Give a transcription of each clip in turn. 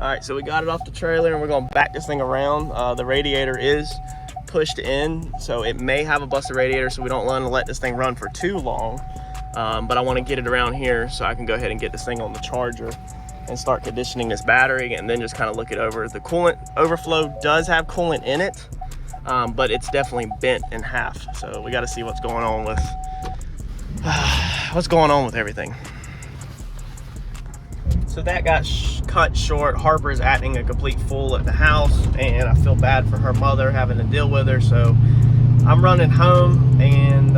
right, so we got it off the trailer and we're gonna back this thing around. The radiator is pushed in, so it may have a busted radiator, so we don't want to let this thing run for too long. But I want to get it around here so I can go ahead and get this thing on the charger and start conditioning this battery, and then just kind of look it over. The coolant overflow does have coolant in it, but it's definitely bent in half. So we got to see what's going on with everything. So that got cut short. Harper's acting a complete fool at the house, and I feel bad for her mother having to deal with her. So I'm running home, and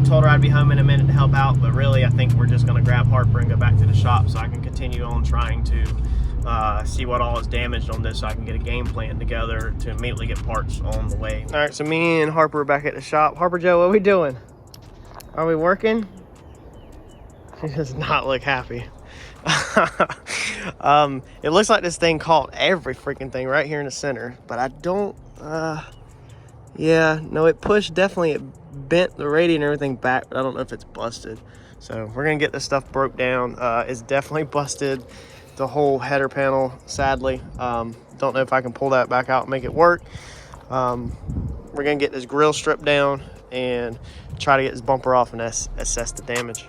told her I'd be home in a minute to help out, but really I think we're just gonna grab Harper and go back to the shop so I can continue on trying to see what all is damaged on this, so I can get a game plan together to immediately get parts on the way. All right, so me and Harper are back at the shop. Harper Joe, what are we doing? Are we working? She does not look happy. It looks like this thing caught every freaking thing right here in the center, but I don't, yeah, no, it pushed, definitely, it bent the radiator and everything back, but I don't know if it's busted. So we're gonna get this stuff broke down. It's definitely busted, the whole header panel, sadly. Don't know if I can pull that back out and make it work. We're gonna get this grill stripped down and try to get this bumper off and assess the damage.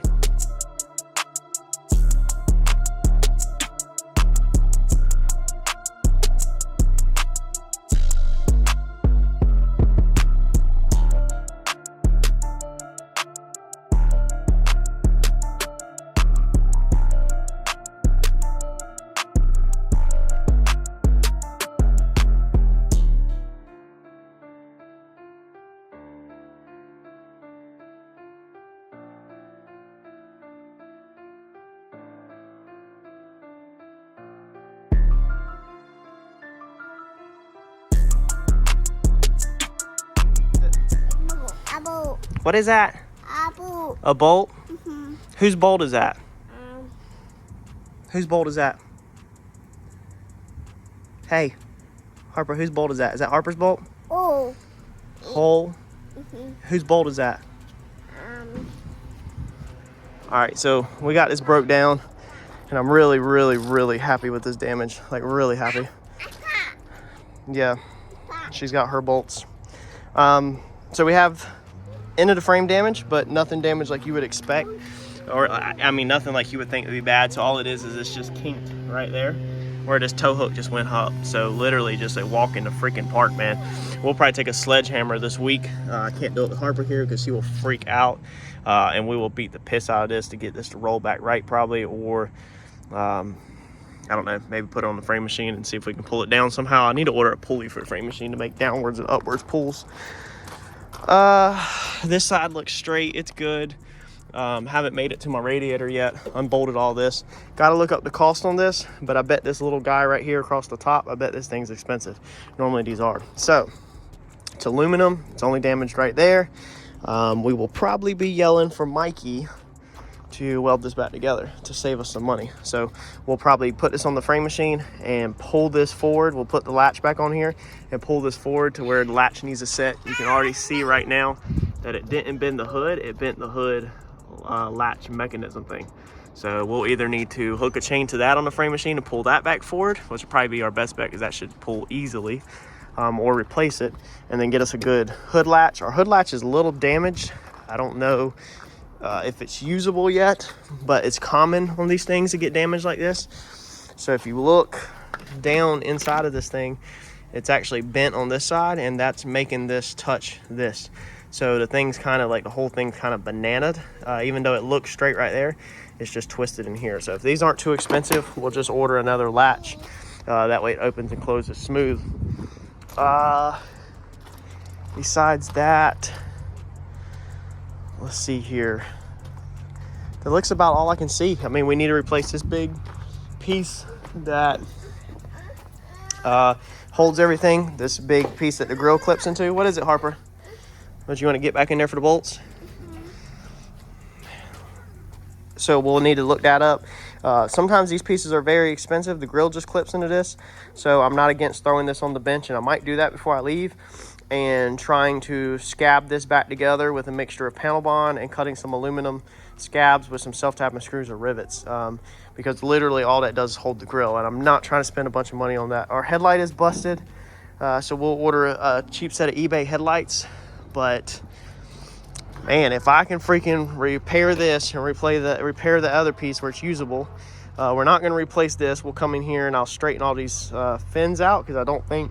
What is that? A bolt. A bolt? Mm-hmm. Whose bolt is that? Whose bolt is that? Hey, Harper, whose bolt is that? Is that Harper's bolt? Oh. Hole? Mm-hmm. Whose bolt is that? All right, so we got this broke down, and I'm really, really, really happy with this damage. Like, really happy. Yeah, she's got her bolts. So we have end of the frame damage, but nothing damaged like you would expect, or I mean nothing like you would think would be bad. So all it is it's just kinked right there where this tow hook just went up. So literally just a walk in the freaking park, man. We'll probably take a sledgehammer this week. I can't do it with Harper here because she will freak out, and we will beat the piss out of this to get this to roll back right, probably, or I don't know, maybe put it on the frame machine and see if we can pull it down somehow. I need to order a pulley for the frame machine to make downwards and upwards pulls. This side looks straight, it's good. Haven't made it to my radiator yet. Unbolted all this. Got to look up the cost on this, but I bet this little guy right here across the top, I bet this thing's expensive. Normally these are. So it's aluminum, it's only damaged right there. We will probably be yelling for Mikey to weld this back together to save us some money. So we'll probably put this on the frame machine and pull this forward. We'll put the latch back on here and pull this forward to where the latch needs to set. You can already see right now that it didn't bend the hood, it bent the hood latch mechanism thing. So we'll either need to hook a chain to that on the frame machine and pull that back forward, which will probably be our best bet because that should pull easily, or replace it and then get us a good hood latch. Our hood latch is a little damaged. I don't know if it's usable yet, but it's common on these things to get damaged like this. So if you look down inside of this thing, it's actually bent on this side, and that's making this touch this. So the thing's kind of like, the whole thing's kind of bananaed. Even though it looks straight right there, it's just twisted in here. So if these aren't too expensive, we'll just order another latch. That way it opens and closes smooth. Besides that, let's see here. That looks about all I can see. I mean, we need to replace this big piece that holds everything. This big piece that the grill clips into. What is it, Harper? Don't you want to get back in there for the bolts? So we'll need to look that up. Sometimes these pieces are very expensive. The grill just clips into this. So I'm not against throwing this on the bench, and I might do that before I leave. and trying to scab this back together with a mixture of panel bond and cutting some aluminum scabs with some self-tapping screws or rivets, because literally all that does is hold the grill, and I'm not trying to spend a bunch of money on that. Our headlight is busted, so we'll order a cheap set of eBay headlights. But man, if I can freaking repair this and repair the other piece where it's usable, we're not going to replace this. We'll come in here and I'll straighten all these fins out, because I don't think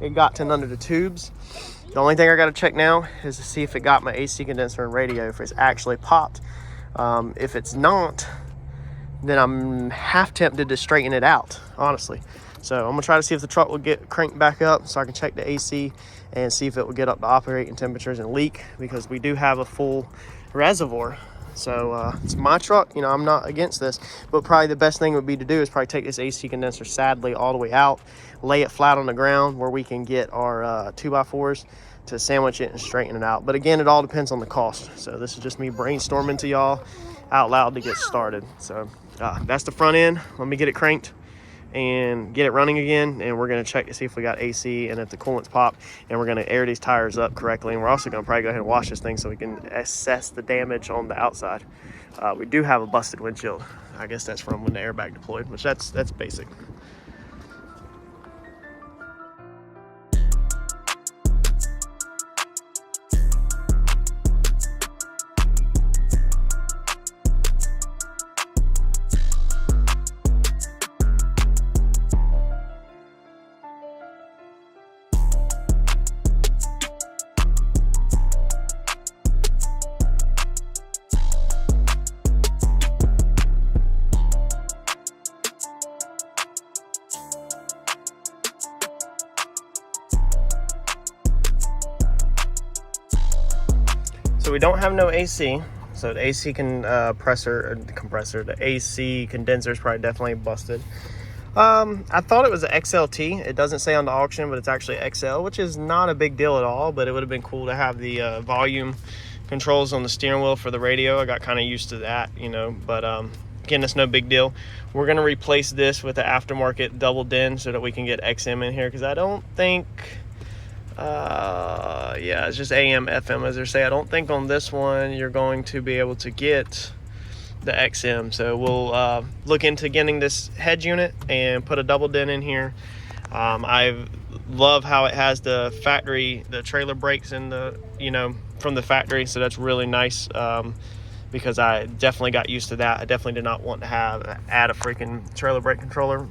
it got to none of the tubes. The only thing I got to check now is to see if it got my AC condenser and radio, if it's actually popped. If it's not, then I'm half tempted to straighten it out, honestly. So I'm gonna try to see if the truck will get cranked back up so I can check the AC and see if it will get up to operating temperatures and leak, because we do have a full reservoir. So it's my truck, you know, I'm not against this, but probably the best thing would be to do is probably take this AC condenser sadly all the way out, lay it flat on the ground where we can get our 2x4s to sandwich it and straighten it out. But again, it all depends on the cost. So this is just me brainstorming to y'all out loud to get started. So that's the front end. Let me get it cranked and get it running again, and we're going to check to see if we got AC and if the coolant's popped, and we're going to air these tires up correctly, and we're also going to probably go ahead and wash this thing so we can assess the damage on the outside. We do have a busted windshield. I guess that's from when the airbag deployed, which that's basic. So we don't have no AC, so the AC the AC condenser is probably definitely busted. I thought it was an XLT. It doesn't say on the auction, but it's actually XL, which is not a big deal at all, but it would have been cool to have the volume controls on the steering wheel for the radio. I got kind of used to that, you know, but again, it's no big deal. We're going to replace this with the aftermarket double DIN so that we can get XM in here, because I don't think... yeah, it's just AM FM, as they say. I don't think on this one you're going to be able to get the XM, so we'll look into getting this head unit and put a double DIN in here. I love how it has the factory, the trailer brakes in the, you know, from the factory, so that's really nice, because I definitely got used to that. I definitely did not want to add a freaking trailer brake controller.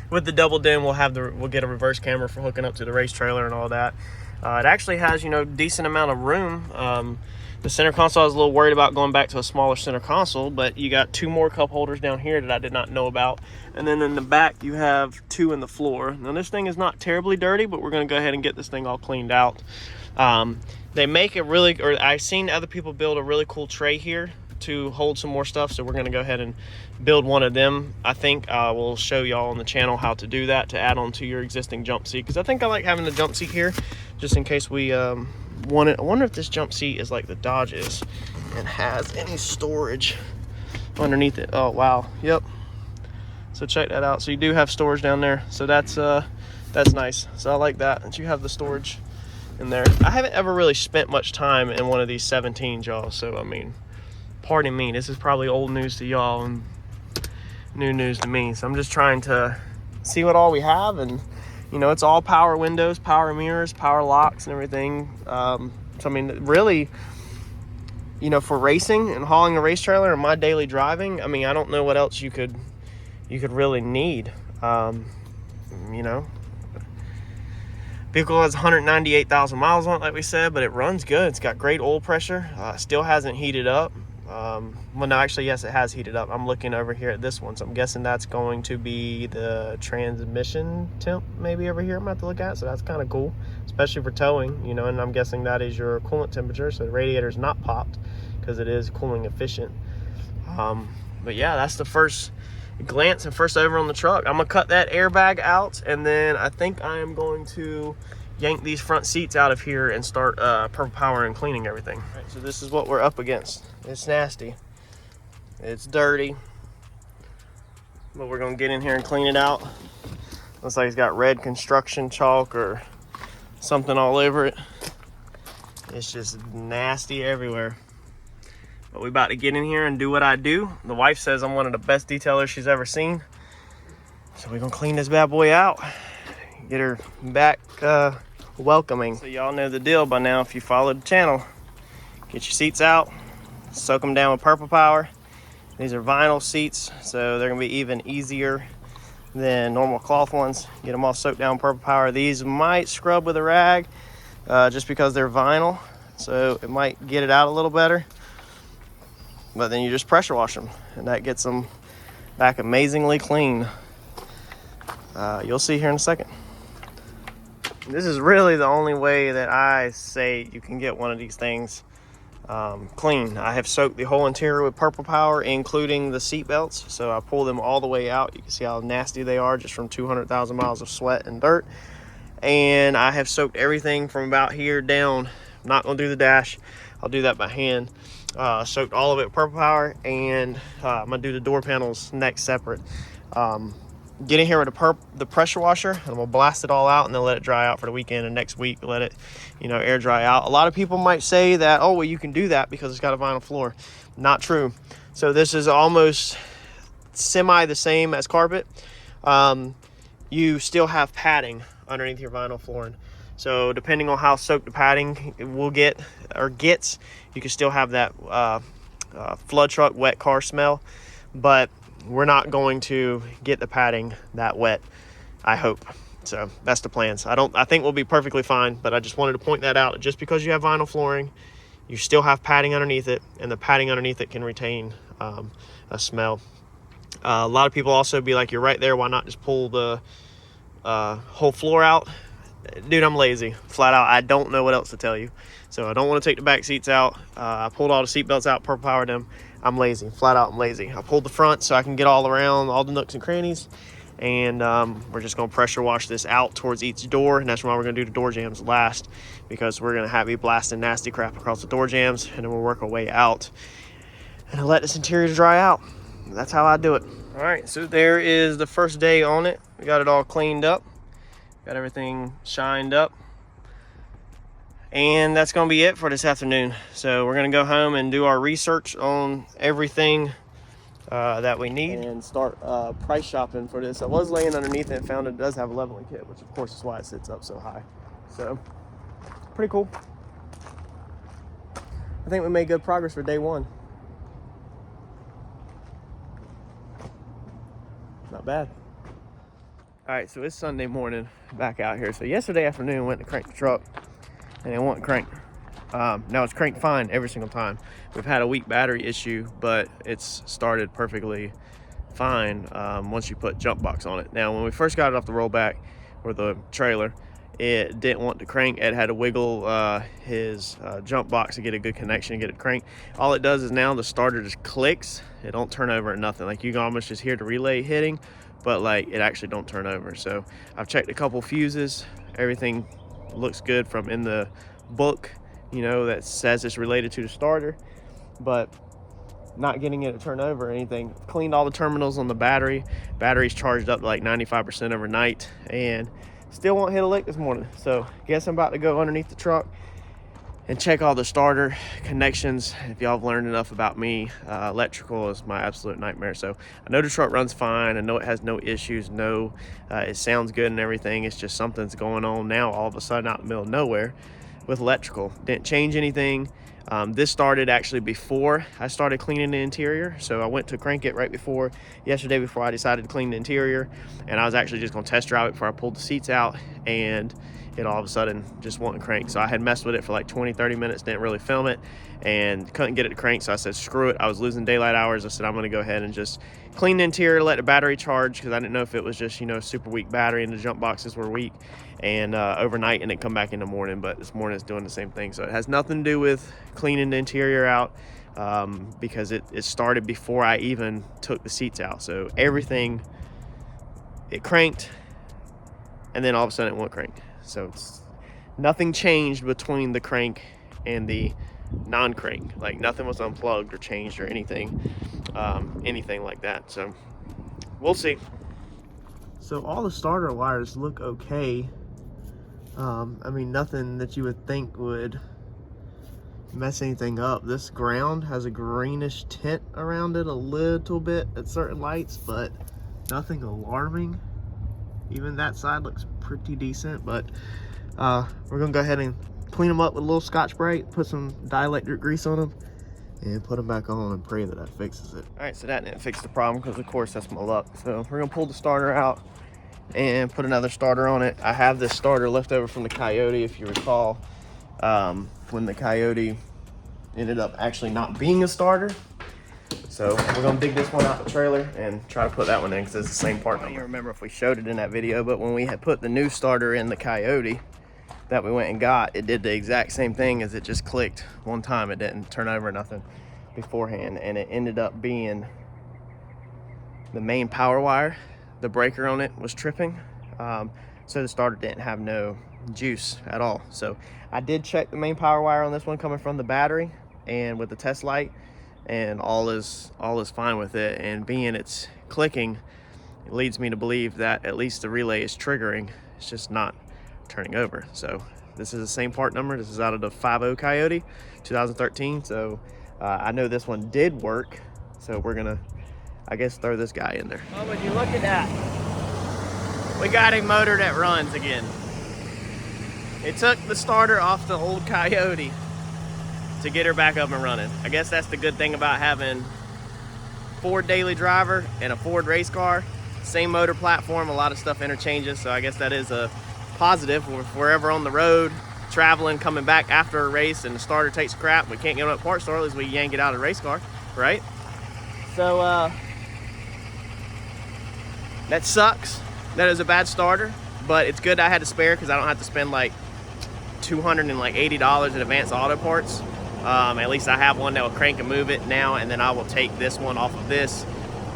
With the double DIN, we'll get a reverse camera for hooking up to the race trailer and all that. It actually has, you know, decent amount of room. The center console, I was a little worried about going back to a smaller center console, but you got 2 more cup holders down here that I did not know about. And then in the back, you have 2 in the floor. Now this thing is not terribly dirty, but we're gonna go ahead and get this thing all cleaned out. They make it really, or I've seen other people build a really cool tray here to hold some more stuff, so we're going to go ahead and build one of them. I think I will show y'all on the channel how to do that, to add on to your existing jump seat, because I think I like having the jump seat here just in case we want it. I wonder if this jump seat is like the Dodge is and has any storage underneath it. Oh wow, yep. So check that out. So you do have storage down there, so that's nice. So I like that you have the storage in there. I haven't ever really spent much time in one of these 17s, y'all, so I mean, pardon me, this is probably old news to y'all and new news to me. So I'm just trying to see what all we have, and you know, it's all power windows, power mirrors, power locks and everything. So I mean, really, you know, for racing and hauling a race trailer and my daily driving, I mean, I don't know what else you could really need. You know, vehicle has 198,000 miles on it, like we said, but it runs good. It's got great oil pressure. Still hasn't heated up. Well, no, actually, yes, it has heated up. I'm looking over here at this one, so I'm guessing that's going to be the transmission temp maybe over here I'm about to look at. So that's kind of cool, especially for towing, you know, and I'm guessing that is your coolant temperature, so the radiator's not popped because it is cooling efficient. But yeah, that's the first glance and first over on the truck. I'm gonna cut that airbag out, and then I think I am going to yank these front seats out of here and start purple power and cleaning everything. Right, so this is what we're up against. It's nasty, it's dirty, but we're gonna get in here and clean it out. Looks like it's got red construction chalk or something all over it. It's just nasty everywhere. But we about to get in here and do what I do. The wife says I'm one of the best detailers she's ever seen. So we're gonna clean this bad boy out, get her back welcoming. So y'all know the deal by now if you follow the channel. Get your seats out, soak them down with Purple Power. These are vinyl seats, so they're gonna be even easier than normal cloth ones. Get them all soaked down with Purple Power. These might scrub with a rag just because they're vinyl, so it might get it out a little better. But then you just pressure wash them, and that gets them back amazingly clean. You'll see here in a second. This is really the only way that I say you can get one of these things clean. I have soaked the whole interior with Purple Power, including the seat belts. So I pull them all the way out. You can see how nasty they are just from 200,000 miles of sweat and dirt. And I have soaked everything from about here down. I'm not gonna do the dash. I'll do that by hand. Soaked all of it with Purple Power, and I'm gonna do the door panels next separate. Get in here with the pressure washer, and we'll blast it all out and then let it dry out for the weekend, and next week let it, air dry out. A lot of people might say that, oh, well, you can do that because it's got a vinyl floor. Not true. So this is almost semi the same as carpet. You still have padding underneath your vinyl flooring. So depending on how soaked the padding will get or gets, you can still have that flood truck wet car smell, but we're not going to get the padding that wet, I hope. So that's the plans. I think we'll be perfectly fine, but I just wanted to point that out. Just because you have vinyl flooring, you still have padding underneath it, and the padding underneath it can retain a smell. A lot of people also be like, you're right there, why not just pull the whole floor out? Dude, I'm lazy, flat out. I don't know what else to tell you. So I don't want to take the back seats out. I pulled all the seat belts out, Purple Powered them. I'm lazy, flat out I'm lazy. I pulled the front so I can get all around all the nooks and crannies, and we're just gonna pressure wash this out towards each door, and that's why we're gonna do the door jambs last, because we're gonna have you blasting nasty crap across the door jambs, and then we'll work our way out and let this interior dry out. That's how I do it. All right, so there is the first day on it. We got it all cleaned up, got everything shined up. And that's going to be it for this afternoon. So we're going to go home and do our research on everything that we need and start price shopping for this. I was laying underneath it and found it does have a leveling kit, which of course is why it sits up so high. So pretty cool. I think we made good progress for day one. Not bad. All right, so it's Sunday morning back out here. So yesterday afternoon went to crank the truck, and it won't crank. Now it's cranked fine every single time. We've had a weak battery issue, but it's started perfectly fine once you put jump box on it. Now, when we first got it off the rollback or the trailer, it didn't want to crank. Ed had to wiggle his jump box to get a good connection and get it cranked. All it does is now the starter just clicks. It don't turn over or nothing. Like, you can almost just hear the relay hitting, but like it actually don't turn over. So I've checked a couple fuses. Everything looks good from in the book, that says it's related to the starter, but not getting it to turn over or anything. Cleaned all the terminals on the battery. Battery's charged up to like 95% overnight, and still won't hit a lick this morning. So guess I'm about to go underneath the truck and check all the starter connections. If y'all have learned enough about me, electrical is my absolute nightmare. So I know the truck runs fine. I know it has no issues. No, it sounds good and everything. It's just something's going on now all of a sudden out in the middle of nowhere with electrical. Didn't change anything. This started actually before I started cleaning the interior. So I went to crank it right before yesterday before I decided to clean the interior. And I was actually just gonna test drive it before I pulled the seats out, and it all of a sudden just wouldn't crank. So I had messed with it for like 20-30 minutes, didn't really film it, and couldn't get it to crank. So I said, screw it. I was losing daylight hours. I said, I'm gonna go ahead and just clean the interior, let the battery charge, because I didn't know if it was just, a super weak battery and the jump boxes were weak, and overnight, and then come back in the morning. But this morning it's doing the same thing. So it has nothing to do with cleaning the interior out, because it started before I even took the seats out. So everything, it cranked, and then all of a sudden it won't crank. So nothing changed between the crank and the non-crank. Like, nothing was unplugged or changed or anything like that. So we'll see. So all the starter wires look okay. I mean, nothing that you would think would mess anything up. This ground has a greenish tint around it a little bit at certain lights, but nothing alarming. Even that side looks pretty decent, but we're gonna go ahead and clean them up with a little Scotch-Brite, put some dielectric grease on them, and put them back on and pray that that fixes it. All right, so that didn't fix the problem because of course that's my luck. So we're gonna pull the starter out and put another starter on it. I have this starter left over from the Coyote, if you recall, when the Coyote ended up actually not being a starter. So we're gonna dig this one out the trailer and try to put that one in because it's the same part. I don't remember if we showed it in that video, but when we had put the new starter in the Coyote that we went and got, it did the exact same thing as it just clicked one time. It didn't turn over nothing beforehand, and it ended up being the main power wire. The breaker on it was tripping, so the starter didn't have no juice at all. So I did check the main power wire on this one coming from the battery and with the test light, and all is fine with it. And being it's clicking, it leads me to believe that at least the relay is triggering. It's just not turning over. So this is the same part number. This is out of the 50 Coyote 2013. So I know this one did work, so we're gonna, I guess, throw this guy in there. Oh, would you look at that? We got a motor that runs again. It took the starter off the old Coyote to get her back up and running. I guess that's the good thing about having Ford daily driver and a Ford race car. Same motor platform, a lot of stuff interchanges, so I guess that is a positive. If we're ever on the road, traveling, coming back after a race and the starter takes crap, we can't get it at parts store, at least we yank it out of the race car, right? So that sucks. That is a bad starter, but it's good I had to spare because I don't have to spend like $280 in advanced auto parts. At least I have one that will crank and move it now, and then I will take this one off of this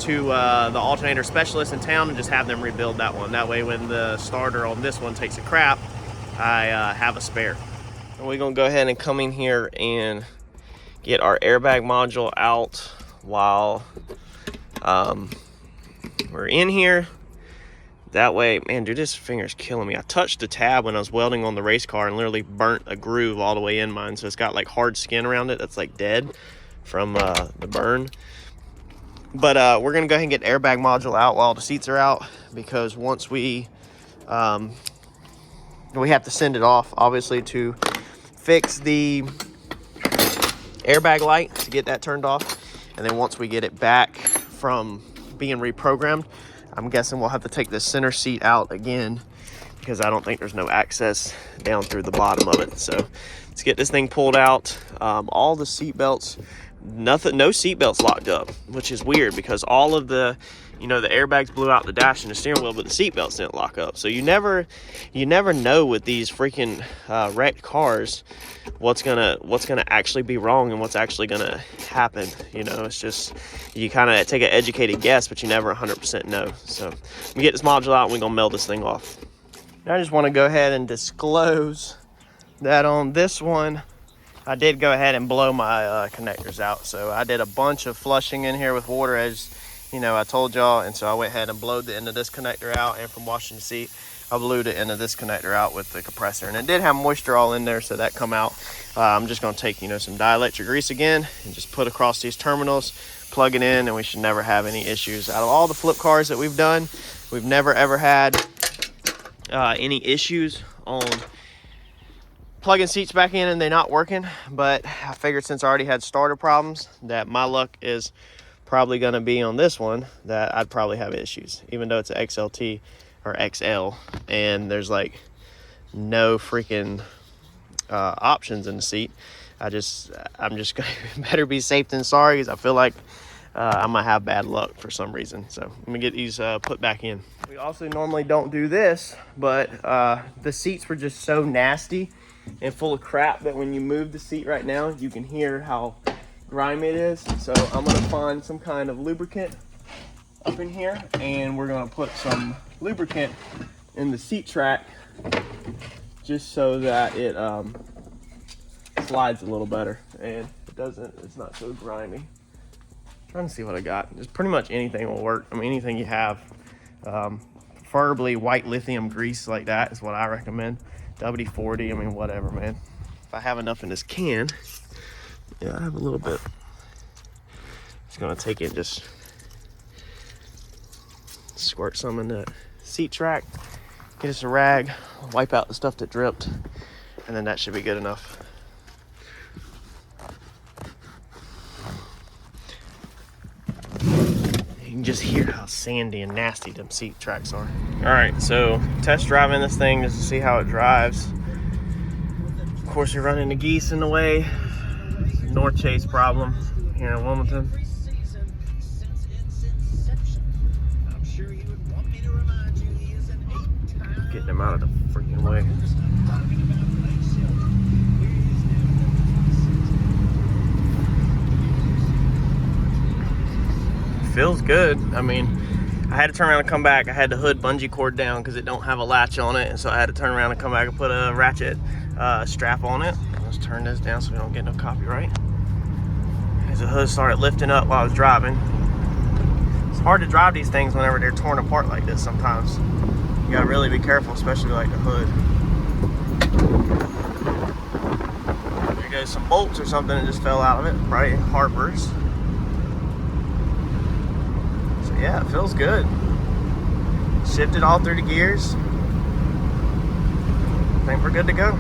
to the alternator specialist in town and just have them rebuild that one. That way when the starter on this one takes a crap, I have a spare. And we're gonna go ahead and come in here and get our airbag module out while we're in here. That way, man, dude, this finger's killing me. I touched the tab when I was welding on the race car and literally burnt a groove all the way in mine. So it's got like hard skin around it that's like dead from the burn. But we're gonna go ahead and get the airbag module out while the seats are out, because once we have to send it off, obviously, to fix the airbag light to get that turned off. And then once we get it back from being reprogrammed, I'm guessing we'll have to take the center seat out again because I don't think there's no access down through the bottom of it. So let's get this thing pulled out. All the seat belts, no seat belts locked up, which is weird because all of the, the airbags blew out the dash and the steering wheel, but the seat belts didn't lock up. So you never know with these freaking wrecked cars what's gonna actually be wrong and what's actually gonna happen. It's just, you kind of take an educated guess, but you never 100% know. So let me get this module out and we're gonna meld this thing off. Now I just want to go ahead and disclose that on this one, I did go ahead and blow my connectors out. So I did a bunch of flushing in here with water, as I told y'all, and so I went ahead and blowed the end of this connector out, and from washing the seat, I blew the end of this connector out with the compressor, and it did have moisture all in there, so that come out. I'm just gonna take, some dielectric grease again and just put across these terminals, plug it in, and we should never have any issues. Out of all the flip cars that we've done, we've never ever had any issues on plugging seats back in and they're not working. But I figured since I already had starter problems, that my luck is probably going to be on this one that I'd probably have issues, even though it's an XLT or XL and there's like no freaking options in the seat. I'm just gonna better be safe than sorry, because I feel like I might have bad luck for some reason. So let me get these put back in. We also normally don't do this, but the seats were just so nasty and full of crap that when you move the seat right now, you can hear how grimy it is. So I'm gonna find some kind of lubricant up in here, and we're gonna put some lubricant in the seat track just so that it slides a little better and it's not so grimy. Trying to see what I got. Just pretty much anything will work. I mean, anything you have. Preferably white lithium grease like that is what I recommend. WD-40, I mean, whatever, man. If I have enough in this can, yeah, I have a little bit. Just gonna take it and just squirt some in the seat track, get us a rag, wipe out the stuff that dripped, and then that should be good enough. You can just hear how sandy and nasty them seat tracks are. All right, so test driving this thing just to see how it drives. Of course, you're running the geese in the way. North Chase problem here in Wilmington. Getting them out of the freaking way. Feels good. I mean, I had to turn around and come back. I had the hood bungee cord down because it don't have a latch on it, and so I had to turn around and come back and put a ratchet strap on it. Let's turn this down so we don't get no copyright. As the hood started lifting up while I was driving. It's hard to drive these things whenever they're torn apart like this sometimes. You gotta really be careful, especially like the hood. There goes some bolts or something that just fell out of it, right? Harpers. So yeah, it feels good. Shifted all through the gears. I think we're good to go.